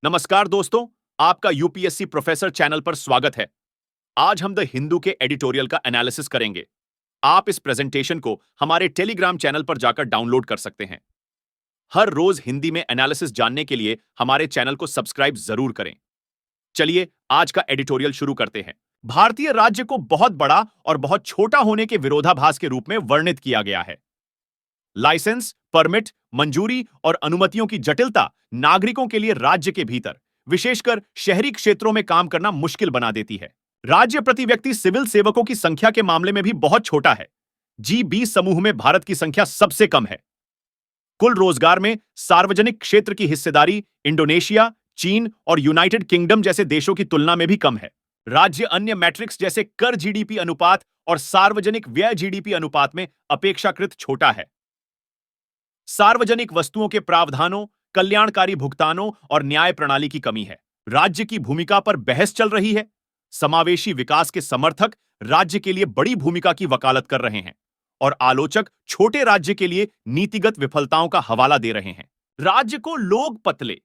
नमस्कार दोस्तों, आपका यूपीएससी प्रोफेसर चैनल पर स्वागत है। आज हम द हिंदू के एडिटोरियल का एनालिसिस करेंगे। आप इस प्रेजेंटेशन को हमारे टेलीग्राम चैनल पर जाकर डाउनलोड कर सकते हैं। हर रोज हिंदी में एनालिसिस जानने के लिए हमारे चैनल को सब्सक्राइब जरूर करें। चलिए आज का एडिटोरियल शुरू करते हैं। भारतीय राज्य को बहुत बड़ा और बहुत छोटा होने के विरोधाभास के रूप में वर्णित किया गया है। लाइसेंस, परमिट, मंजूरी और अनुमतियों की जटिलता नागरिकों के लिए राज्य के भीतर, विशेषकर शहरी क्षेत्रों में काम करना मुश्किल बना देती है। राज्य प्रति व्यक्ति सिविल सेवकों की संख्या के मामले में भी बहुत छोटा है। G20 समूह में भारत की संख्या सबसे कम है। कुल रोजगार में सार्वजनिक क्षेत्र की हिस्सेदारी इंडोनेशिया, चीन और यूनाइटेड किंगडम जैसे देशों की तुलना में भी कम है। राज्य अन्य मैट्रिक्स जैसे कर जीडीपी अनुपात और सार्वजनिक व्यय जीडीपी अनुपात में अपेक्षाकृत छोटा है। सार्वजनिक वस्तुओं के प्रावधानों, कल्याणकारी भुगतानों और न्याय प्रणाली की कमी है। राज्य की भूमिका पर बहस चल रही है। समावेशी विकास के समर्थक राज्य के लिए बड़ी भूमिका की वकालत कर रहे हैं और आलोचक छोटे राज्य के लिए नीतिगत विफलताओं का हवाला दे रहे हैं। राज्य को लोग पतले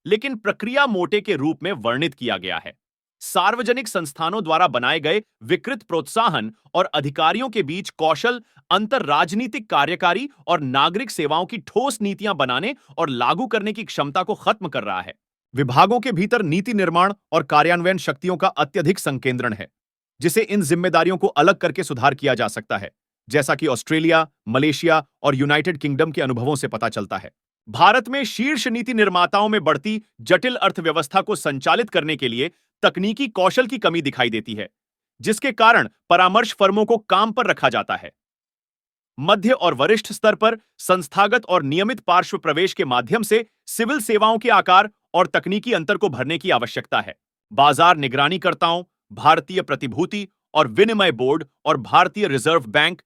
लेकिन प्रक्रिया मोटे के रूप में वर्णित किया गया है। सार्वजनिक संस्थानों द्वारा बनाए गए विकृत प्रोत्साहन और अधिकारियों के बीच कौशल अंतर राजनीतिक कार्यकारी और नागरिक सेवाओं की ठोस नीतियां बनाने और लागू करने की क्षमता को खत्म कर रहा है। विभागों के भीतर नीति निर्माण और कार्यान्वयन शक्तियों का अत्यधिक संकेंद्रण है, जिसे इन जिम्मेदारियों को अलग करके सुधार किया जा सकता है, जैसा कि ऑस्ट्रेलिया, मलेशिया और यूनाइटेड किंगडम के अनुभवों से पता चलता है। भारत में शीर्ष नीति निर्माताओं में बढ़ती जटिल अर्थव्यवस्था को संचालित करने के लिए तकनीकी कौशल की कमी दिखाई देती है, जिसके कारण परामर्श फर्मों को काम पर रखा जाता है। मध्य और वरिष्ठ स्तर पर संस्थागत और नियमित पार्श्व प्रवेश के माध्यम से सिविल सेवाओं के आकार और तकनीकी अंतर को भरने की आवश्यकता है। बाजार निगरानीकर्ताओं, भारतीय प्रतिभूति और विनिमय बोर्ड और भारतीय रिजर्व बैंक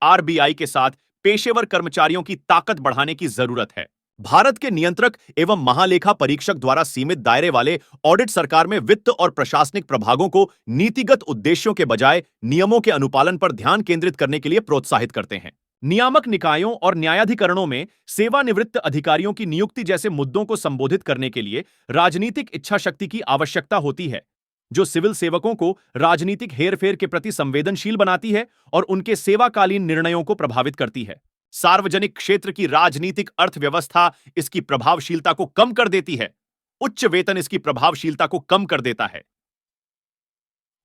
आरबीआई के साथ पेशेवर कर्मचारियों की ताकत बढ़ाने की जरूरत है। भारत के नियंत्रक एवं महालेखा परीक्षक द्वारा सीमित दायरे वाले ऑडिट सरकार में वित्त और प्रशासनिक प्रभागों को नीतिगत उद्देश्यों के बजाय नियमों के अनुपालन पर ध्यान केंद्रित करने के लिए प्रोत्साहित करते हैं। नियामक निकायों और न्यायाधिकरणों में सेवानिवृत्त अधिकारियों की नियुक्ति जैसे मुद्दों को संबोधित करने के लिए राजनीतिक इच्छा शक्ति की आवश्यकता होती है, जो सिविल सेवकों को राजनीतिक हेरफेर के प्रति संवेदनशील बनाती है और उनके सेवाकालीन निर्णयों को प्रभावित करती है। सार्वजनिक क्षेत्र की राजनीतिक अर्थव्यवस्था इसकी प्रभावशीलता को कम कर देती है। उच्च वेतन इसकी प्रभावशीलता को कम कर देता है।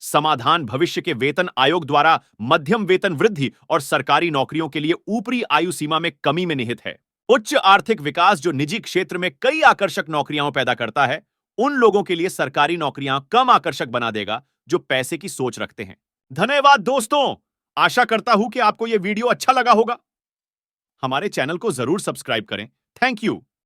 समाधान भविष्य के वेतन आयोग द्वारा मध्यम वेतन वृद्धि और सरकारी नौकरियों के लिए ऊपरी आयु सीमा में कमी में निहित है। उच्च आर्थिक विकास जो निजी क्षेत्र में कई आकर्षक नौकरियां पैदा करता है, उन लोगों के लिए सरकारी नौकरियां कम आकर्षक बना देगा जो पैसे की सोच रखते हैं। धन्यवाद दोस्तों, आशा करता हूं कि आपको यह वीडियो अच्छा लगा होगा। हमारे चैनल को जरूर सब्सक्राइब करें। Thank you.